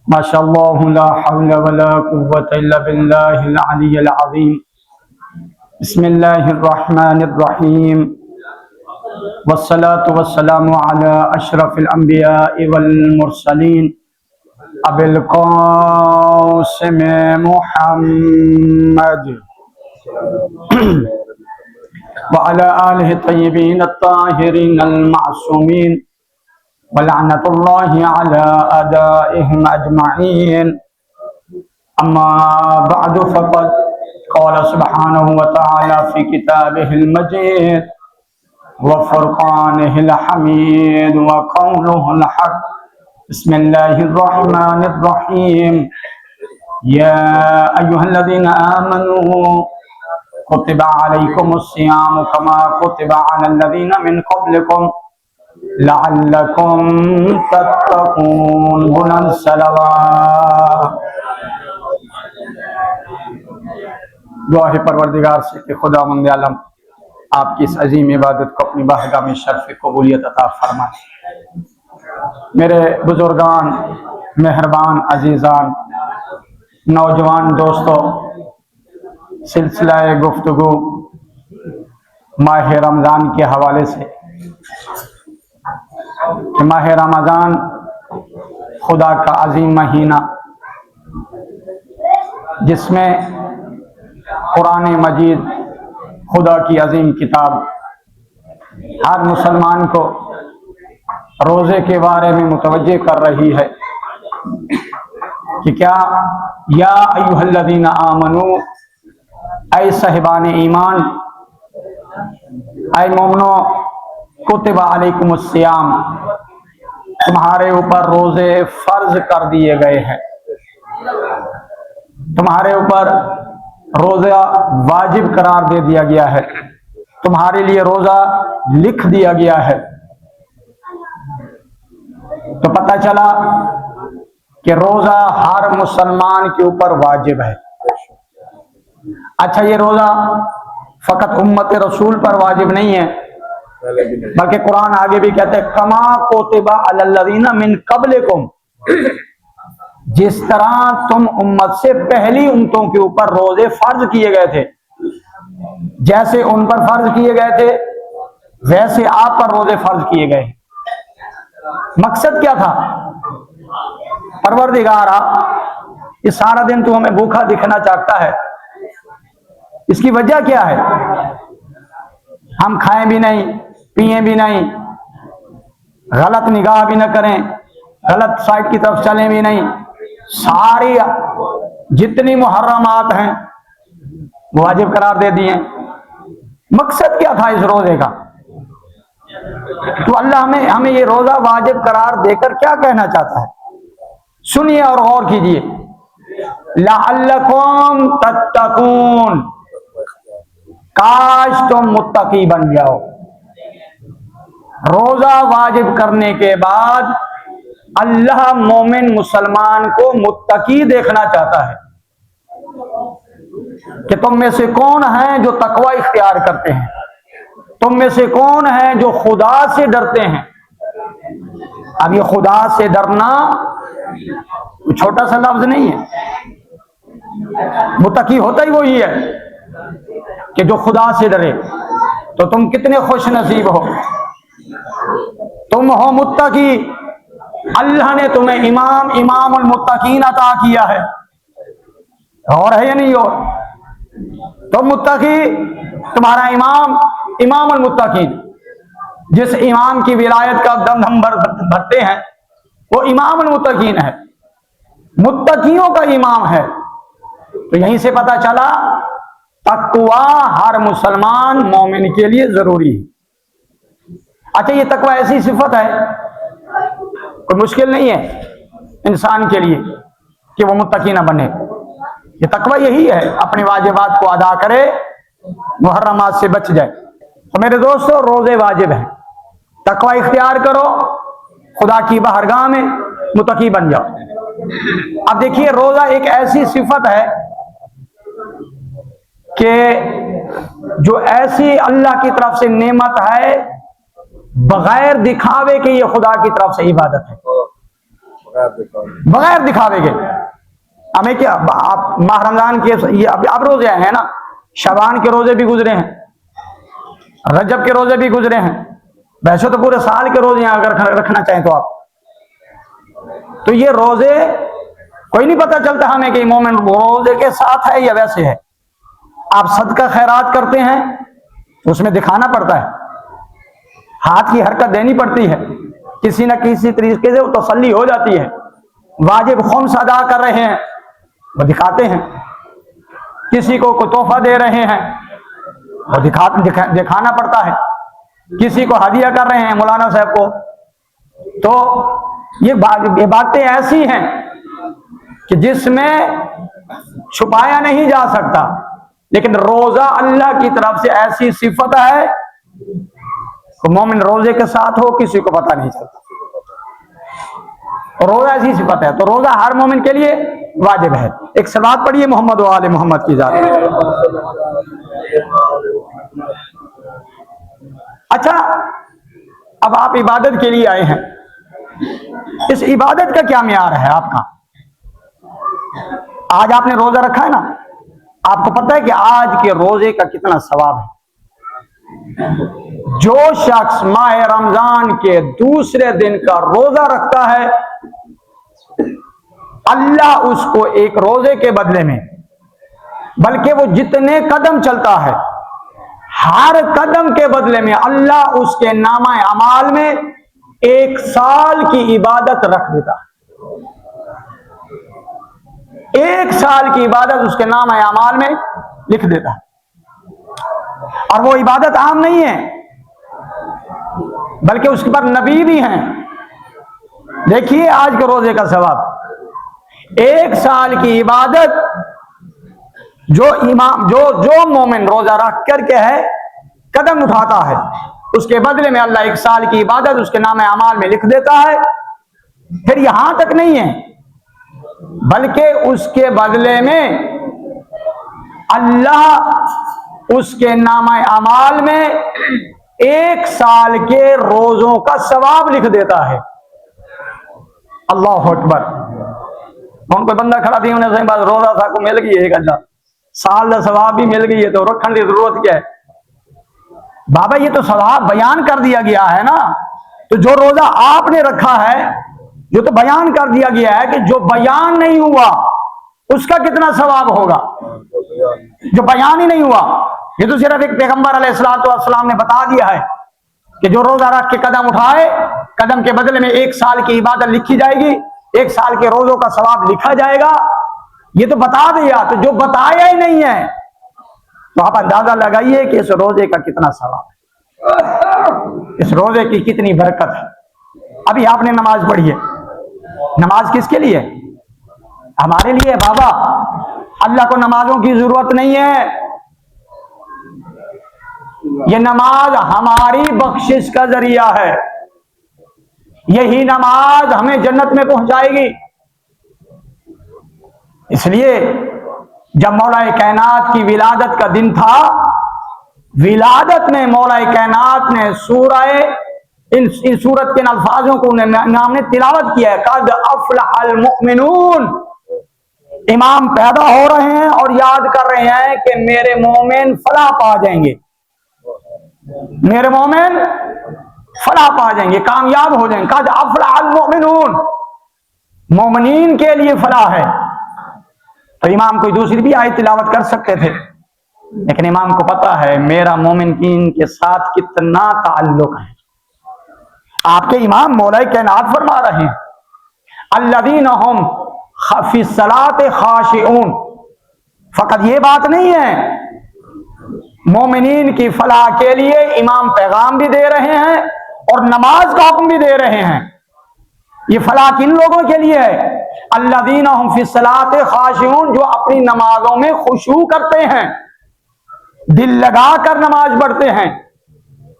माशाअल्लाह ला हौला वला कुव्वता इल्ला बिल्लाहिल अलिय्यिल अज़ीम। बिस्मिल्लाहिर रहमानिर रहीम। वस्सलातु वस्सलामु अला अशरफिल अंबिया'i वल मुरसलीन अबिल क़ासिम मुहम्मद व अला आलिहि तय्यबीन अत्ताहिरीन अल मासूमीन व लअनतुल्लाहि अला अदाइहिम अजमईन। अम्मा बअदु फ़क़द क़ाल सुब्हानहु व तआला फ़ी किताबिहिल मजीद व फ़ुरक़ानिहिल हमीद व क़ौलुहुल हक़। बिस्मिल्लाहिर रहमानिर रहीम। या अय्युहल्लज़ीना आमनू कुतिबा अलैकुमुस्सियामु कमा कुतिबा अलल्लज़ीना मिन क़ब्लिकुम लअल्लकुम तत्तक़ून। बुलंद सलवात। दुआ है परवरदिगार से कि खुदावंद आलम आपकी इस अजीम इबादत को अपनी बारगाह में शर्फ कबूलियत अता फरमाए। मेरे बुजुर्गान, मेहरबान अजीज़ान, नौजवान दोस्तों, सिलसिला गुफ्तगू माह रमज़ान के हवाले से कि माह रमज़ान खुदा का अजीम महीना जिसमें कुरान मजीद खुदा की अजीम किताब हर मुसलमान को रोज़े के बारे में मुतवज्जे कर रही है कि क्या या अय्युहल्लज़ीना आमनू, ऐ साहिबान ईमान, ऐ मोमनो, कुतिबा अलैकुमुस्सियाम, तुम्हारे ऊपर रोजे फर्ज कर दिए गए हैं, तुम्हारे ऊपर रोजा वाजिब करार दे दिया गया है, तुम्हारे लिए रोजा लिख दिया गया है। तो पता चला कि रोजा हर मुसलमान के ऊपर वाजिब है। अच्छा, ये रोजा फकत उम्मत रसूल पर वाजिब नहीं है, बल्कि कुरान आगे भी कहते हैं कमा कुतिबा अलल्लज़ीना मिन क़ब्लिकुम, जिस तरह तुम उम्मत से पहली उम्मतों के ऊपर रोजे फर्ज किए गए थे, जैसे उन पर फर्ज किए गए थे वैसे आप पर रोजे फर्ज किए गए। मकसद क्या था? परवरदिगारा, ये सारा दिन तू हमें भूखा दिखना चाहता है, इसकी वजह क्या है? हम खाएं भी नहीं, पिए भी नहीं, गलत निगाह भी न करें, गलत साइड की तरफ चलें भी नहीं, सारी जितनी मुहर्रमात हैं वाजिब करार दे दिए। मकसद क्या था इस रोजे का? तो अल्लाह हमें ये रोजा वाजिब करार देकर क्या कहना चाहता है? सुनिए और गौर कीजिए। लअल्लकुम तत्तकून, काश तुम मुत्तकी बन जाओ। रोजा वाजिब करने के बाद अल्लाह मोमिन मुसलमान को मुत्तकी देखना चाहता है कि तुम में से कौन है जो तकवा इख्तियार करते हैं, तुम में से कौन है जो खुदा से डरते हैं। अब ये खुदा से डरना छोटा सा लफ्ज नहीं है, मुत्तकी होता ही वही है कि जो खुदा से डरे। तो तुम कितने खुश नसीब हो, तुम हो मुत्तकी। अल्लाह ने तुम्हें इमामुल मुत्तकीन अता किया है, और है या नहीं हो? तुम मुत्तकी, तुम्हारा इमामुल मुत्तकीन, जिस इमाम की विलायत का दम हम भरते हैं वो इमामुल मुत्तकीन है, मुत्तकियों का इमाम है। तो यहीं से पता चला तकवा हर मुसलमान मोमिन के लिए जरूरी है। अच्छा, ये तकवा ऐसी सिफत है, कोई मुश्किल नहीं है इंसान के लिए कि वो मुत्तकी ना बने। ये तकवा यही है, अपने वाजिबात को अदा करे, मुहर्रमात से बच जाए। तो मेरे दोस्तों, रोजे वाजिब हैं, तकवा इख्तियार करो, खुदा की बारगाह में मुत्तकी बन जाओ। अब देखिए, रोजा एक ऐसी सिफत है कि जो ऐसी अल्लाह की तरफ से नेमत है, बगैर दिखावे के ये खुदा की तरफ से इबादत है। बगैर दिखावे के। हमें क्या, आप माह रमजान के ये अब रोजे हैं ना, शबान के रोजे भी गुजरे हैं, रजब के रोजे भी गुजरे हैं, वैसे तो पूरे साल के रोजे अगर रखना चाहें तो आप, तो ये रोजे कोई नहीं पता चलता हमें कि मोमिन रोजे के साथ है या वैसे है। आप सदका खैरात करते हैं तो उसमें दिखाना पड़ता है, हाथ की हरकत देनी पड़ती है, किसी न किसी तरीके से वो तसल्ली हो जाती है। वाजिब खुम्स अदा कर रहे हैं वो दिखाते हैं, किसी को कोई तोहफा दे रहे हैं वो दिखाना पड़ता है, किसी को हदिया कर रहे हैं मौलाना साहब को, तो ये बातें ऐसी हैं कि जिसमें छुपाया नहीं जा सकता। लेकिन रोजा अल्लाह की तरफ से ऐसी सिफत है कि मोमिन रोजे के साथ हो किसी को पता नहीं चलता, रोजा ऐसी सिफत है, तो रोजा हर मोमिन के लिए वाजिब है। एक सलात पढ़िए मोहम्मद व आले मोहम्मद की जात। अच्छा, अब आप इबादत के लिए आए हैं, इस इबादत का क्या म्यार है आपका? आज आपने रोजा रखा है ना, आपको पता है कि आज के रोजे का कितना सवाब है। जो शख्स माह रमजान के दूसरे दिन का रोजा रखता है, अल्लाह उसको एक रोजे के बदले में, बल्कि वो जितने कदम चलता है हर कदम के बदले में अल्लाह उसके नामा अमाल में 1 साल की इबादत रख देता है। 1 साल की इबादत उसके नामा अमाल में लिख देता है। और वो इबादत आम नहीं है, बल्कि उसके पर नबी भी हैं। देखिए आज के रोजे का सवाब, 1 साल की इबादत जो मोमिन रोजा रख करके है कदम उठाता है, उसके बदले में अल्लाह 1 साल की इबादत उसके नाम अमाल में लिख देता है। फिर यहां तक नहीं है, बल्कि उसके बदले में अल्लाह उसके नाम अमाल में 1 साल के रोजों का सवाब लिख देता है। अल्लाह अकबर। कौन कोई बंदा खड़ा थी उन्हें सही बात रोजा था को मिल गई 1000 साल का सवाब भी मिल गई है, तो रखने की जरूरत क्या है बाबा? ये तो सवाब बयान कर दिया गया है ना। तो जो रोजा आपने रखा है, जो तो बयान कर दिया गया है कि जो बयान नहीं हुआ उसका कितना सवाब होगा, जो बयान ही नहीं हुआ। ये तो सिर्फ एक पैगंबर अलैहिस्सलाम ने बता दिया है कि जो रोजा रख के कदम उठाए, कदम के बदले में 1 साल की इबादत लिखी जाएगी, 1 साल के रोजों का सवाब लिखा जाएगा। ये तो बता दिया, तो जो बताया ही नहीं है, तो आप अंदाजा लगाइए कि इस रोजे का कितना सवाब है, इस रोजे की कितनी बरकत है। अभी आपने नमाज पढ़ी है, नमाज किसके लिए? हमारे लिए बाबा। अल्लाह को नमाजों की जरूरत नहीं है, ये नमाज हमारी बख्शिश का जरिया है। यही नमाज हमें जन्नत में पहुंचाएगी। इसलिए जब मौलाए कायनात की विलादत का दिन था, विलादत में मौलाए कायनात ने इन सूरत के अल्फाजों को हमने तिलावत किया है, कद अफ़लहल मुमिनून। इमाम पैदा हो रहे हैं और याद कर रहे हैं कि मेरे मोमिन फलाह पा जाएंगे, मेरे मोमिन फलाह पा जाएंगे, कामयाब हो जाएंगे। कद अफ़लहल मुमिनून, मोमिनीन के लिए फलाह है। तो इमाम कोई दूसरी भी आयत तिलावत कर सकते थे, लेकिन इमाम को पता है मेरा मोमिन के साथ कितना ताल्लुक है। आपके इमाम मौलाए कायनात फरमा रहे हैं, अल्लज़ीना हुम फी सलाति खाशिऊन। फकत ये बात नहीं है, मोमिनीन की फलाह के लिए इमाम पैगाम भी दे रहे हैं और नमाज का हुक्म भी दे रहे हैं। ये फलाह किन लोगों के लिए है? अल्लज़ीना हुम फी सलाति खाशिऊन, जो अपनी नमाजों में खुशू करते हैं, दिल लगा कर नमाज पढ़ते हैं,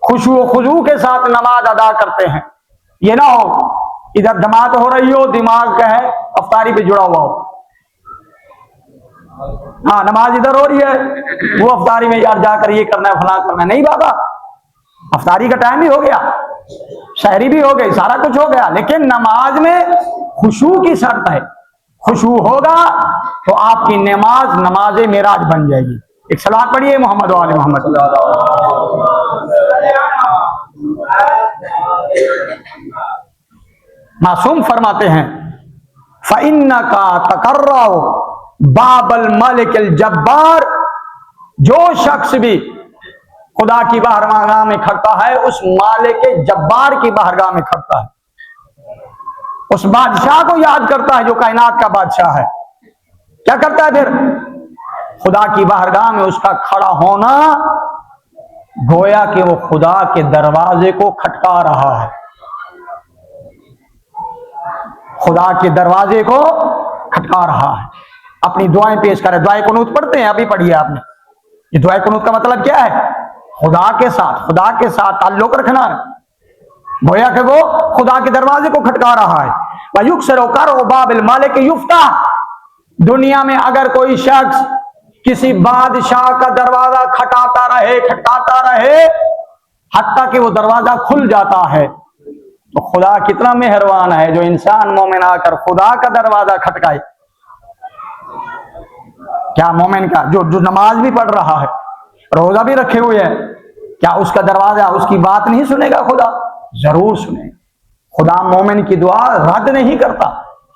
खुशू खुजू के साथ नमाज अदा करते हैं। ये ना हो इधर जमात हो रही हो, दिमाग का है अफ्तारी पे जुड़ा हुआ हो। हाँ, नमाज इधर हो रही है, वो अफ्तारी में यार जाकर ये करना है फलां करना है। नहीं बाबा, अफ्तारी का टाइम भी हो गया, शहरी भी हो गई, सारा कुछ हो गया, लेकिन नमाज में खुशू की शर्त है। खुशू होगा तो आपकी नमाज मेराज बन जाएगी। एक सलात पढ़िए मोहम्मद वाले मोहम्मद। मासूम फरमाते हैं फ़इन्नका तकर्रउ बाबल मलिकिल जब्बार, जो शख्स भी खुदा की बारगाह में खड़ता है उस मालिक जब्बार की बारगाह में खड़ता है, उस बादशाह को याद करता है जो कायनात का बादशाह है। क्या करता है फिर? खुदा की बारगाह में उसका खड़ा होना गोया कि वो खुदा के दरवाजे को खटका रहा है, खुदा के दरवाजे को खटका रहा है। अपनी दुआएं पेश करे। दुआए कुनूत पढ़ते हैं, अभी पढ़िए आपने। ये दुआए कुनूत का मतलब क्या है? खुदा के साथ ताल्लुक रखना है। गोया कि वो खुदा के दरवाजे को खटका रहा है। वयुक्सरो करो बाबिल मालिक युफ्ता, दुनिया में अगर कोई शख्स किसी बादशाह का दरवाजा खटकाता रहे हत्ता कि वो दरवाजा खुल जाता है, तो खुदा कितना मेहरबान है जो इंसान मोमिन आकर खुदा का दरवाजा खटकाए। क्या मोमिन का जो नमाज भी पढ़ रहा है, रोजा भी रखे हुए है, क्या उसका दरवाजा उसकी बात नहीं सुनेगा? खुदा जरूर सुनेगा। खुदा मोमिन की दुआ रद्द नहीं करता,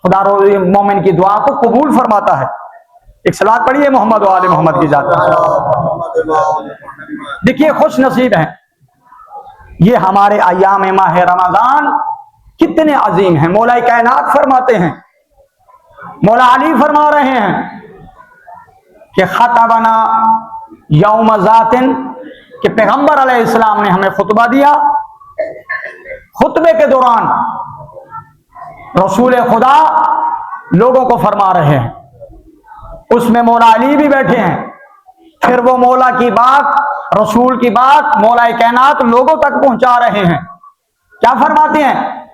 खुदा मोमिन की दुआ को कबूल फरमाता है। एक सलात पढ़िए मोहम्मद वाले मोहम्मद की जात। देखिए खुश नसीब हैं ये हमारे अय्याम माह रमजान, कितने अजीम हैं। मौला कायनात फरमाते हैं, मौला अली फरमा रहे हैं कि खतबना यौम ज़ातिन, कि पैगंबर अलैहिस्सलाम ने हमें खुतबा दिया। खुतबे के दौरान रसूल खुदा लोगों को फरमा रहे हैं, उसमें मौला अली भी बैठे हैं। फिर वो मौला की बात, रसूल की बात मौला कायनात लोगों तक पहुंचा रहे हैं। क्या फरमाते हैं?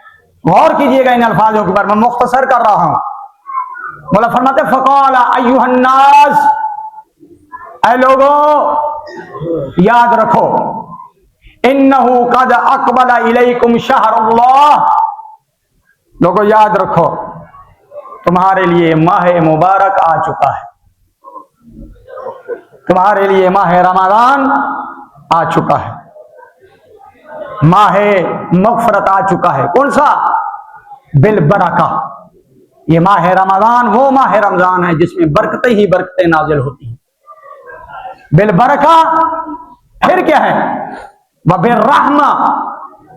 गौर कीजिएगा इन अल्फाजों के बारे में, मुख्तसर कर रहा हूं। मौला फरमाते फ़क़ाल अय्युहन्नास, ऐ लोगों याद रखो, इन्नहु क़द अक़बल इलैकुम शहरुल्लाह, लोगों याद रखो तुम्हारे लिए माह मुबारक आ चुका है, तुम्हारे लिए माह रमजान आ चुका है, माह मग़फ़िरत आ चुका है। कौन सा? बिल बरका। ये माह रमजान वो माह रमजान है जिसमें बरकतें ही बरकतें नाजिल होती हैं। बिल बरका फिर क्या है? व बिल रहमा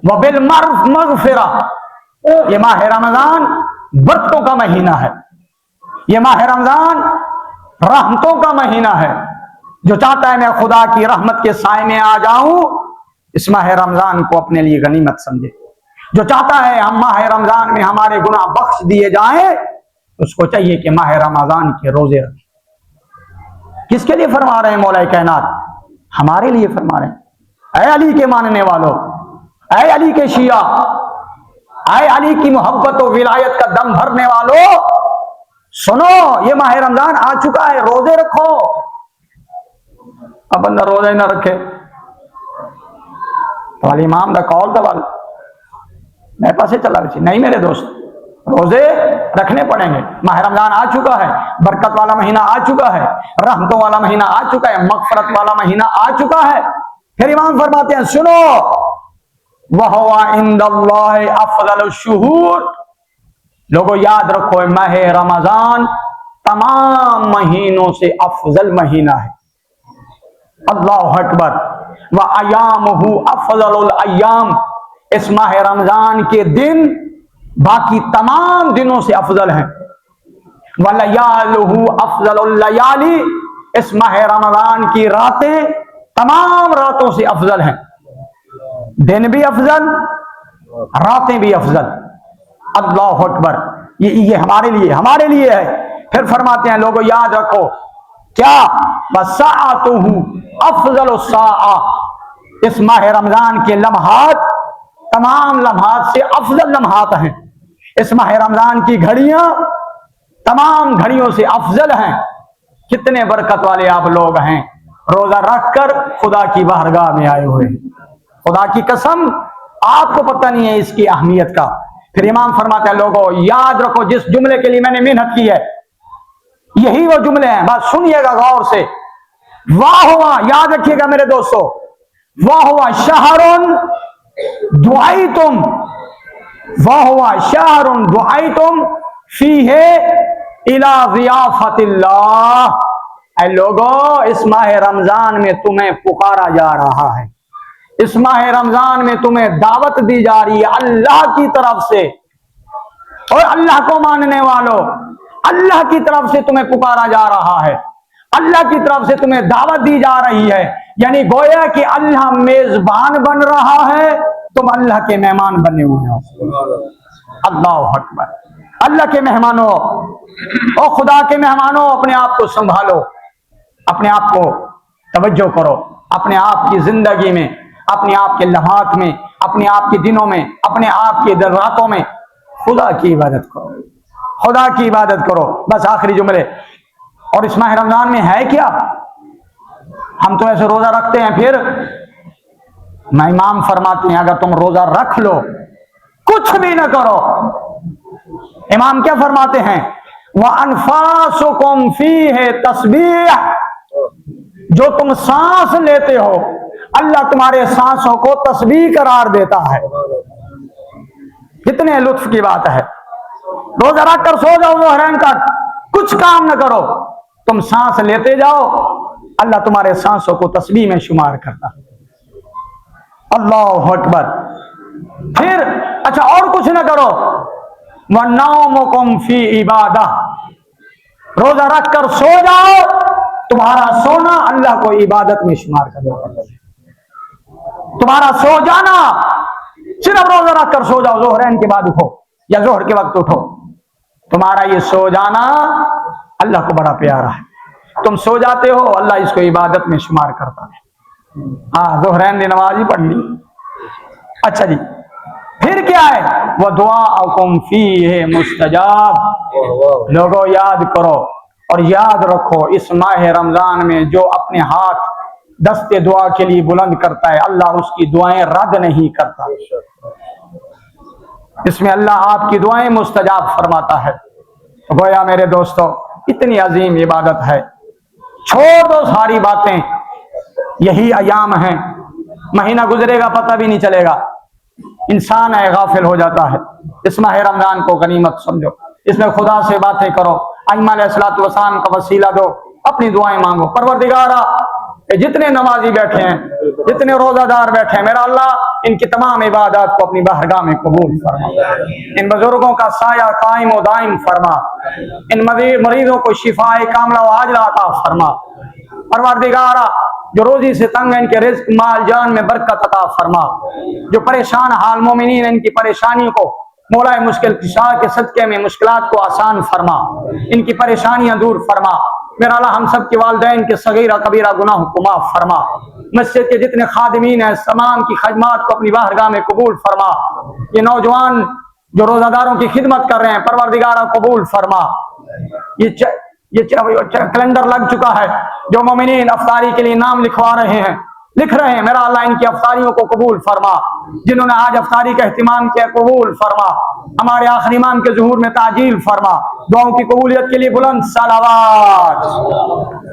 व बिल मग़फ़िरा। ये माह रमजान बरकतों का महीना है, ये माह रमजान रहमतों का महीना है। जो चाहता है मैं खुदा की रहमत के साए में आ जाऊं, इस माह रमजान को अपने लिए गनीमत समझे। जो चाहता है हम माह रमजान में हमारे गुनाह बख्श दिए जाएं, उसको चाहिए कि माह रमजान के रोजे रखें। किसके लिए फरमा रहे हैं मौला कायनात? हमारे लिए फरमा रहे हैं। ऐ अली के मानने वालों, ऐ अली के शिया, ऐ अली की मोहब्बत और विलायत का दम भरने वालों, सुनो ये माह रमजान आ चुका है, रोजे रखो। अब बंदा रोजा ही ना रखे तो वाली इमाम का कौल था वाल मेरे पास चला नहीं मेरे दोस्त, रोजे रखने पड़ेंगे। माह रमजान आ चुका है, बरकत वाला महीना आ चुका है, रहमतों वाला महीना आ चुका है, मग़फ़िरत वाला महीना आ चुका है। फिर इमाम फरमाते हैं सुनो, वहुवा इंदल्लाहि अफ़ज़लुश शुहूर, लोगों याद रखो माह रमजान तमाम महीनों से अफजल महीना है। अल्लाहु अकबर। व अय्यामुहु अफ़ज़लुल अय्याम, इस माह रमजान के दिन बाकी तमाम दिनों से अफजल हैं। व लयालुहु अफ़ज़लुल लयाली, इस माह रमजान की रातें तमाम रातों से अफजल हैं। दिन भी अफजल, रातें भी अफजल। अल्लाहु अकबर। ये हमारे लिए है। फिर फरमाते हैं लोगों याद रखो क्या? वसाअतुहु अफ़ज़लुस साआ, इस माह रमजान के लम्हात तमाम लम्हात से अफजल लम्हात हैं। इस माह रमजान की घड़ियां तमाम घड़ियों से अफजल हैं। कितने बरकत वाले आप लोग हैं, रोजा रखकर खुदा की बारगाह में आए हुए हैं। खुदा की कसम आपको पता नहीं है इसकी अहमियत का। फिर इमाम फरमाते हैं, लोगों याद रखो जिस जुमले के लिए मैंने मेहनत की है, यही वो जुमले हैं, बस सुनिएगा गौर से। वाह हुआ, याद रखिएगा मेरे दोस्तों, वाह हुआ शहरुन दुआइतुम, वाह हुआ शहरुन दुआइतुम फीहे इला ज़ियाफ़तिल्लाह। ऐ लोगों, इस माह रमजान में तुम्हें पुकारा जा रहा है, इस माह रमजान में तुम्हें दावत दी जा रही है अल्लाह की तरफ से। और अल्लाह को मानने वालों, अल्लाह की तरफ से तुम्हें पुकारा जा रहा है, अल्लाह की तरफ से तुम्हें दावत दी जा रही है। यानी गोया कि अल्लाह मेजबान बन रहा है, तुम अल्लाह के मेहमान बने हुए हो। अल्लाह अकबर। अल्लाह के मेहमानों और खुदा के मेहमानों, अपने आप को संभालो, अपने आप को तवज्जो करो, अपने आप की जिंदगी में, अपने आप के लम्हात में, अपने आप के दिनों में, अपने आप के रातों में खुदा की इबादत करो, खुदा की इबादत करो। बस आखिरी जुमले। और इस माह रमजान में है क्या? हम तो ऐसे रोजा रखते हैं, फिर इमाम फरमाते हैं अगर तुम रोजा रख लो, कुछ भी ना करो, इमाम क्या फरमाते हैं, वह अनफासुकुम फीहे तस्बीह, जो तुम सांस लेते हो अल्लाह तुम्हारे सांसों को तस्बीह करार देता है। कितने लुत्फ की बात है। रोजा रख कर सो जाओ, ज़ोहरैन का कुछ काम न करो, तुम सांस लेते जाओ, अल्लाह तुम्हारे सांसों को तस्बीह में शुमार करता है। अल्लाह अकबर। फिर अच्छा और कुछ न करो, वन्नौमुकुम फी इबादा, रोजा रख कर सो जाओ, तुम्हारा सोना अल्लाह को इबादत में शुमार कर देगा। तुम्हारा सो जाना, सिर्फ रोजा रख कर सो जाओ, ज़ोहरैन के बाद उठो या जोहर के वक्त उठो, तुम्हारा ये सो जाना अल्लाह को बड़ा प्यारा है। तुम सो जाते हो, अल्लाह इसको इबादत में शुमार करता है। हाँ, ज़ोहरैन की नमाज ही पढ़ ली। अच्छा जी, फिर क्या है, वह दुआउकुम फीहे मुस्तजाब। लोगों याद करो और याद रखो, इस माह रमजान में जो अपने हाथ दस्ते दुआ के लिए बुलंद करता है, अल्लाह उसकी दुआएं रद्द नहीं करता। इसमें अल्लाह आपकी दुआएं मुस्तजाब फरमाता है। गोया मेरे दोस्तों, इतनी अजीम इबादत है, छोड़ दो सारी बातें, यही अयाम है, महीना गुजरेगा पता भी नहीं चलेगा, इंसान है गाफिल हो जाता है। इस माह रमजान को गनीमत समझो, इसमें खुदा से बातें करो, अइम्मा अलैहिस्सलातु वस्सलाम का वसीला दो, अपनी दुआएं मांगो। परवरदिगारा, जितने नमाजी बैठे हैं, जितने रोजादार बैठे हैं, मेरा अल्लाह इनकी तमाम इबादत को अपनी बारगाह में कबूल फरमा, इन बुजुर्गों का साया कायम व दायम फरमा, इन मरीजों को शिफाए कामला व आजिला अता फरमा। परवरदिगारा, जो रोजी से तंग है, इनके रिज्क माल जान में बरकत अता फरमा। जो परेशान हाल मोमिनीन, इनकी परेशानियों को मौलाए मुश्किल कुशा के सदके में मुश्किलात को आसान फरमा, इनकी परेशानियां दूर फरमा। मेरा अल्लाह हम सब के वालिदैन के सगीरा कबीरा गुनाह को माफ फरमा। मस्जिद के जितने खादिमीन हैं, तमाम की खदमात को अपनी बारगाह में कबूल फरमा। ये नौजवान जो रोजादारों की खिदमत कर रहे हैं, परवरदिगारा कबूल फरमा। ये कैलेंडर लग चुका है, जो मोमिनीन अफ्तारी के लिए नाम लिख रहे हैं, मेरा अल्लाह इनकी अफ्तारियों को कबूल फरमा। जिन्होंने आज अफ्तारी का एहतिमाम किया, कबूल फरमा। हमारे आखिरी इमाम के ज़ुहूर में ताजील फरमा। दुआओं की कबूलियत के लिए बुलंद सलावत।